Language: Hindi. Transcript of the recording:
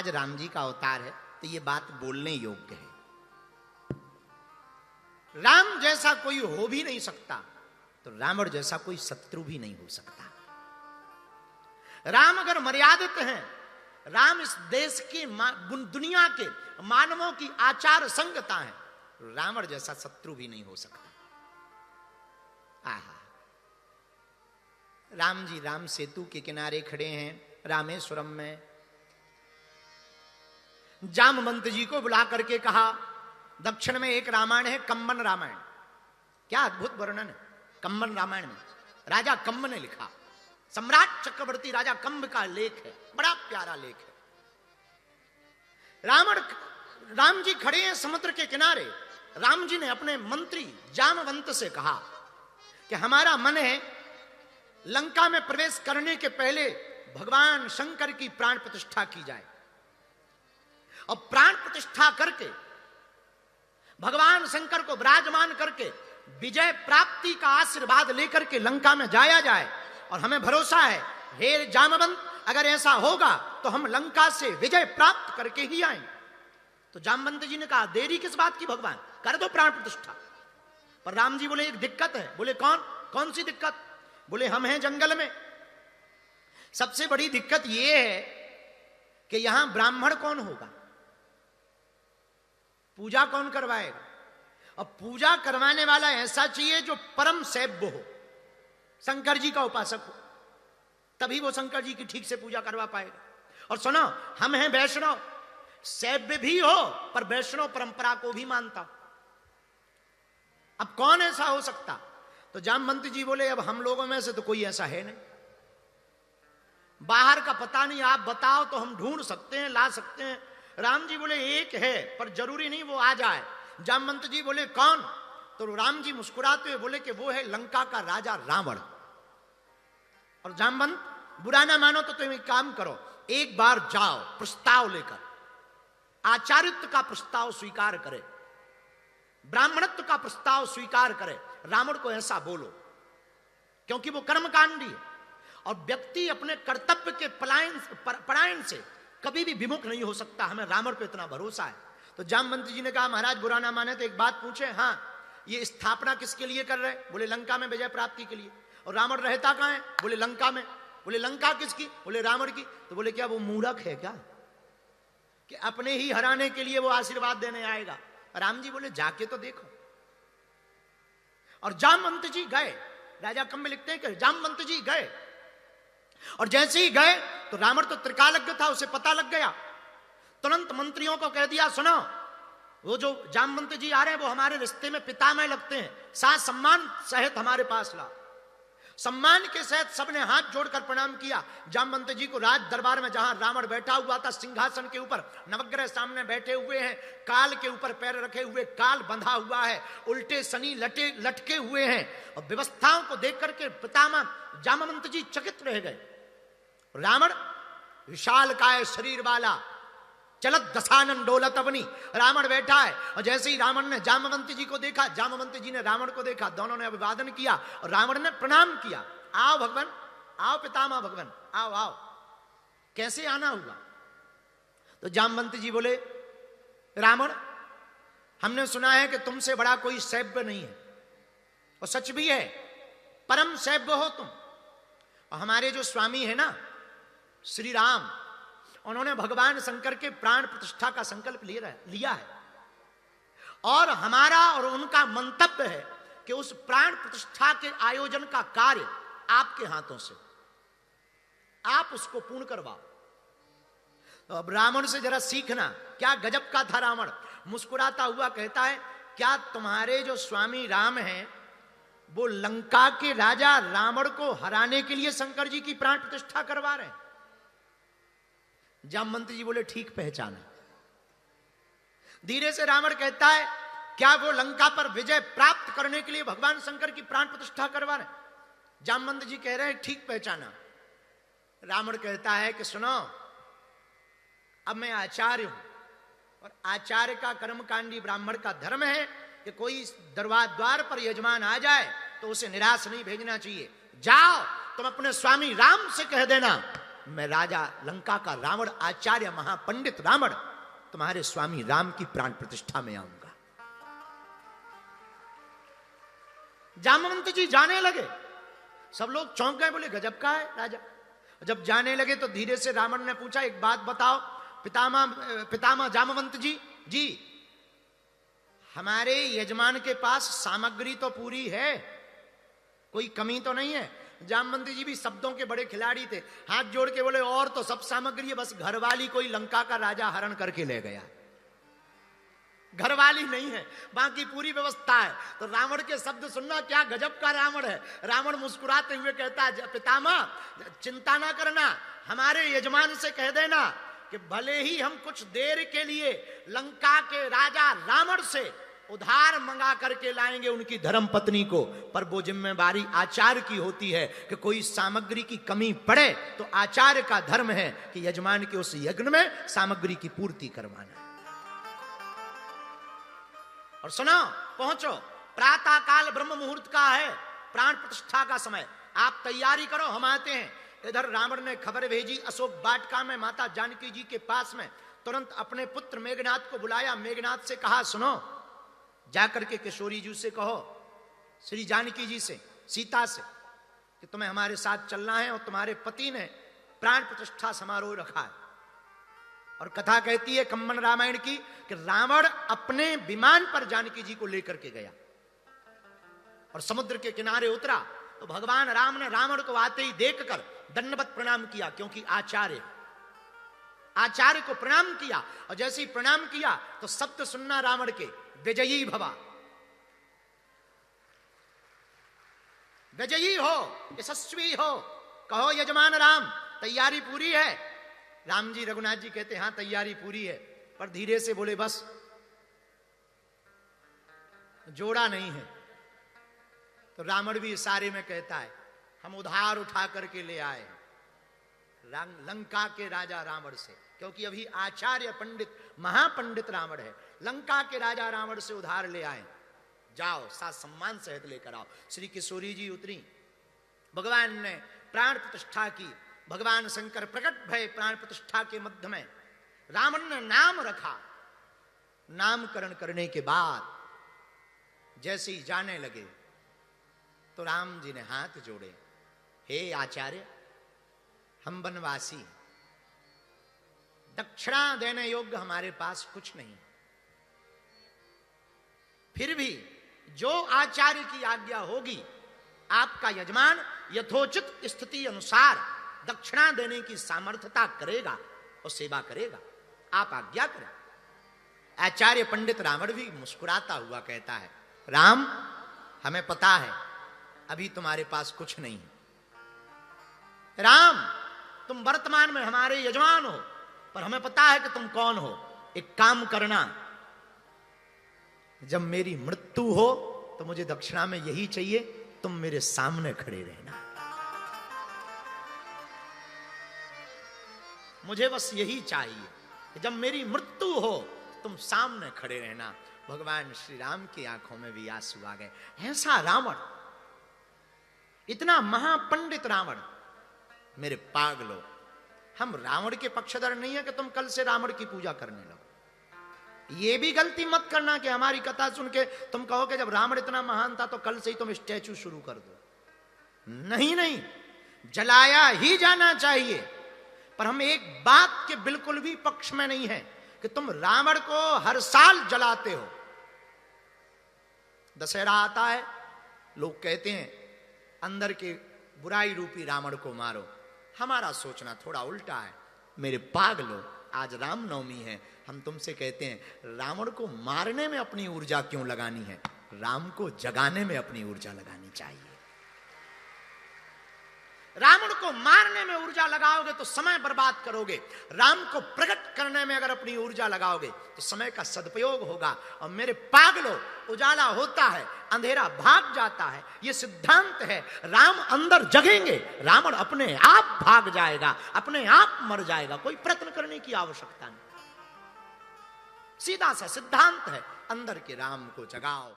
आज राम जी का अवतार है तो ये बात बोलने योग्य है। राम जैसा कोई हो भी नहीं सकता तो रावण जैसा कोई शत्रु भी नहीं हो सकता। राम अगर मर्यादित हैं, राम इस देश के दुनिया के मानवों की आचार संगता है, रावण जैसा शत्रु भी नहीं हो सकता। आहा, राम जी राम सेतु के किनारे खड़े हैं रामेश्वरम में। जामवंत जी को बुला करके कहा, दक्षिण में एक रामायण है कम्बन रामायण, क्या अद्भुत वर्णन है कम्बन रामायण में। राजा कंब ने लिखा, सम्राट चक्रवर्ती राजा कंब का लेख है, बड़ा प्यारा लेख है। राम जी खड़े हैं समुद्र के किनारे। राम जी ने अपने मंत्री जामवंत से कहा कि हमारा मन है लंका में प्रवेश करने के पहले भगवान शंकर की प्राण प्रतिष्ठा की जाए, और प्राण प्रतिष्ठा करके भगवान शंकर को विराजमान करके विजय प्राप्ति का आशीर्वाद लेकर के लंका में जाया जाए। और हमें भरोसा है हे जामवंत, अगर ऐसा होगा तो हम लंका से विजय प्राप्त करके ही आएंगे। तो जामवंत जी ने कहा, देरी किस बात की भगवान, कर दो प्राण प्रतिष्ठा। पर राम जी बोले, एक दिक्कत है। बोले कौन सी दिक्कत? बोले हम हैं जंगल में, सबसे बड़ी दिक्कत यह है कि यहां ब्राह्मण कौन होगा, पूजा कौन करवाएगा। और पूजा करवाने वाला ऐसा चाहिए जो परम सैव्य हो, शंकर जी का उपासक हो, तभी वो शंकर जी की ठीक से पूजा करवा पाएगा। और सुनो, हम हैं वैष्णव, सैव्य भी हो पर वैष्णव परंपरा को भी मानता। अब कौन ऐसा हो सकता? तो जामवंत जी बोले, अब हम लोगों में से तो कोई ऐसा है नहीं, बाहर का पता नहीं, आप बताओ तो हम ढूंढ सकते हैं, ला सकते हैं। राम जी बोले, एक है पर जरूरी नहीं वो आ जाए। जामवंत जी बोले, कौन? तो राम जी मुस्कुराते हुए बोले कि वो है लंका का राजा रावण। और जामवंत, बुरा ना मानो तो तुम एक काम करो, एक बार जाओ प्रस्ताव लेकर, आचार्यत्व का प्रस्ताव स्वीकार करे, ब्राह्मणत्व का प्रस्ताव स्वीकार करे, रावण को ऐसा बोलो, क्योंकि वो कर्मकांडी है और व्यक्ति अपने कर्तव्य के पलायन से कभी भी विमुख नहीं हो सकता। हमें रावण पे इतना भरोसा है। तो जामवंत जी ने कहा, महाराज बुरा ना माने तो एक बात पूछे, हाँ ये स्थापना किसके लिए कर रहे? बोले लंका में विजय प्राप्ति के लिए। और रावण रहता कहां है? बोले लंका में। बोले लंका किसकी? बोले रावण की। तो बोले क्या वो मूर्ख है क्या कि अपने ही हराने के लिए वो आशीर्वाद देने आएगा? राम जी बोले, जाके तो देखो। और जामवंत जी गए, राजा कंब लिखते हैं कि जामवंत जी गए, और जैसे ही गए तो रावण तो त्रिकालज्ञ था, उसे पता लग गया। तुरंत मंत्रियों को कह दिया, सुनो वो जो जामवंत जी आ रहे हैं वो हमारे रिश्ते में पितामह लगते हैं, साथ सम्मान सहित हमारे पास ला। सम्मान के सहित सबने हाथ जोड़कर प्रणाम किया। जामवंत जी को राज दरबार में जहां रावण बैठा हुआ था सिंहासन के ऊपर, नवग्रह सामने बैठे हुए हैं, काल के ऊपर पैर रखे हुए, काल बंधा हुआ है, उल्टे शनि लटके हुए हैं। और व्यवस्थाओं को देख करके पितामह जामवंत जी चकित रह गए। रावण विशाल काय शरीर वाला, चलत दशानन डोलत अवनी, रावण बैठा है। और जैसे ही रावण ने जामवंत जी को देखा, जामवंत जी ने रावण को देखा, दोनों ने अभिवादन किया और रावण ने प्रणाम किया। आओ भगवान, आओ पितामह भगवान, आओ आओ। कैसे आना हुआ? तो जामवंत जी बोले, रावण हमने सुना है कि तुमसे बड़ा कोई सैव्य नहीं है, और सच भी है, परम सैव्य हो तुम। और हमारे जो स्वामी है ना श्री राम, उन्होंने भगवान शंकर के प्राण प्रतिष्ठा का संकल्प लिया है, और हमारा और उनका मंतव्य है कि उस प्राण प्रतिष्ठा के आयोजन का कार्य आपके हाथों से, आप उसको पूर्ण करवाओ। तो अब रावण से जरा सीखना, क्या गजब का था रावण। मुस्कुराता हुआ कहता है, क्या तुम्हारे जो स्वामी राम हैं वो लंका के राजा रावण को हराने के लिए शंकर जी की प्राण प्रतिष्ठा करवा रहे हैं? जामवंत जी बोले, ठीक पहचाना। धीरे से रावण कहता है, क्या वो लंका पर विजय प्राप्त करने के लिए भगवान शंकर की प्राण प्रतिष्ठा करवा रहे? जामवंत जी कह रहे हैं, ठीक पहचाना। रावण कहता है कि सुनो, अब मैं आचार्य हूं, और आचार्य का कर्मकांडी ब्राह्मण का धर्म है कि कोई द्वार पर यजमान आ जाए तो उसे निराश नहीं भेजना चाहिए। जाओ तुम अपने स्वामी राम से कह देना मैं राजा लंका का रावण, आचार्य महापंडित रावण, तुम्हारे स्वामी राम की प्राण प्रतिष्ठा में आऊंगा। जामवंत जी जाने लगे, सब लोग चौंक गए, बोले गजब का है राजा। जब जाने लगे तो धीरे से रावण ने पूछा, एक बात बताओ पितामह जामवंत जी, हमारे यजमान के पास सामग्री तो पूरी है, कोई कमी तो नहीं है। जामवंत जी भी शब्दों के बड़े खिलाड़ी थे, हाथ जोड़ के बोले और तो सब सामग्री है, बस घरवाली कोई लंका का राजा हरण करके ले गया, घरवाली नहीं है, बाकी पूरी व्यवस्था है। तो रावण के शब्द सुनना, क्या गजब का रावण है। रावण मुस्कुराते हुए कहता है, पितामह चिंता ना करना, हमारे यजमान से कह देना कि भले ही हम कुछ देर के लिए लंका के राजा रावण से उधार मंगा करके लाएंगे उनकी धर्म पत्नी को, पर वो जिम्मेवारी आचार्य की होती है कि कोई सामग्री की कमी पड़े तो आचार्य का धर्म है कि यजमान के उस यज्ञ में सामग्री की पूर्ति करवाना। और सुनो, पहुंचो, प्रातः काल ब्रह्म मुहूर्त का है, प्राण प्रतिष्ठा का समय, आप तैयारी करो, हम आते हैं। इधर रावण ने खबर भेजी अशोक वाटिका में माता जानकी जी के पास में, तुरंत अपने पुत्र मेघनाथ को बुलाया। मेघनाथ से कहा, सुनो, जाकर के किशोरी जी से कहो, श्री जानकी जी से, सीता से, कि तुम्हें हमारे साथ चलना है और तुम्हारे पति ने प्राण प्रतिष्ठा समारोह रखा है। और कथा कहती है कम्मन रामायण की कि रावण अपने विमान पर जानकी जी को लेकर के गया और समुद्र के किनारे उतरा तो भगवान राम ने रावण को आते ही देखकर दंडवत प्रणाम किया, क्योंकि आचार्य को प्रणाम किया। और जैसे ही प्रणाम किया तो शब्द सुनना रावण के, विजयी भवा, विजयी हो, यशस्वी हो, कहो यजमान राम तैयारी पूरी है। राम जी रघुनाथ जी कहते हां तैयारी पूरी है, पर धीरे से बोले बस जोड़ा नहीं है। तो रावण भी इशारे में कहता है, हम उधार उठा करके ले आए लंका के राजा रावण से, क्योंकि अभी आचार्य पंडित महापंडित रावण है, लंका के राजा रावण से उधार ले आए, जाओ साथ सम्मान सहित लेकर आओ। श्री किशोरी जी उतरी, भगवान ने प्राण प्रतिष्ठा की, भगवान शंकर प्रकट भय प्राण प्रतिष्ठा के मध्य में। रावण ने नाम रखा, नामकरण करने के बाद जैसे ही जाने लगे तो राम जी ने हाथ जोड़े, हे आचार्य, हम वनवासी, दक्षिणा देने योग्य हमारे पास कुछ नहीं, फिर भी जो आचार्य की आज्ञा होगी आपका यजमान यथोचित स्थिति अनुसार दक्षिणा देने की सामर्थ्यता करेगा और सेवा करेगा, आप आज्ञा करें। आचार्य पंडित रावण भी मुस्कुराता हुआ कहता है, राम हमें पता है अभी तुम्हारे पास कुछ नहीं है, राम तुम वर्तमान में हमारे यजमान हो, पर हमें पता है कि तुम कौन हो। एक काम करना, जब मेरी मृत्यु हो तो मुझे दक्षिणा में यही चाहिए, तुम मेरे सामने खड़े रहना, मुझे बस यही चाहिए कि जब मेरी मृत्यु हो तुम सामने खड़े रहना। भगवान श्री राम की आंखों में भी आंसू आ गए। ऐसा रावण, इतना महापंडित रावण, मेरे पागलो, हम रावण के पक्षधर नहीं है कि तुम कल से रावण की पूजा करने लगो। ये भी गलती मत करना कि हमारी कथा सुन के तुम कहो कि जब रावण इतना महान था तो कल से ही तुम स्टैचू शुरू कर दो। नहीं नहीं, जलाया ही जाना चाहिए, पर हम एक बात के बिल्कुल भी पक्ष में नहीं है कि तुम रावण को हर साल जलाते हो। दशहरा आता है, लोग कहते हैं अंदर के बुराई रूपी रावण को मारो। हमारा सोचना थोड़ा उल्टा है। मेरे पागलो, आज रामनवमी है, हम तुमसे कहते हैं रावण को मारने में अपनी ऊर्जा क्यों लगानी है, राम को जगाने में अपनी ऊर्जा लगानी चाहिए। रावण को मारने में ऊर्जा लगाओगे तो समय बर्बाद करोगे, राम को प्रकट करने में अगर अपनी ऊर्जा लगाओगे तो समय का सदुपयोग होगा। और मेरे पागलों, उजाला होता है, अंधेरा भाग जाता है, यह सिद्धांत है। राम अंदर जगेंगे, रावण अपने आप भाग जाएगा, अपने आप मर जाएगा, कोई प्रयत्न करने की आवश्यकता नहीं। सीधा सा सिद्धांत है, अंदर के राम को जगाओ।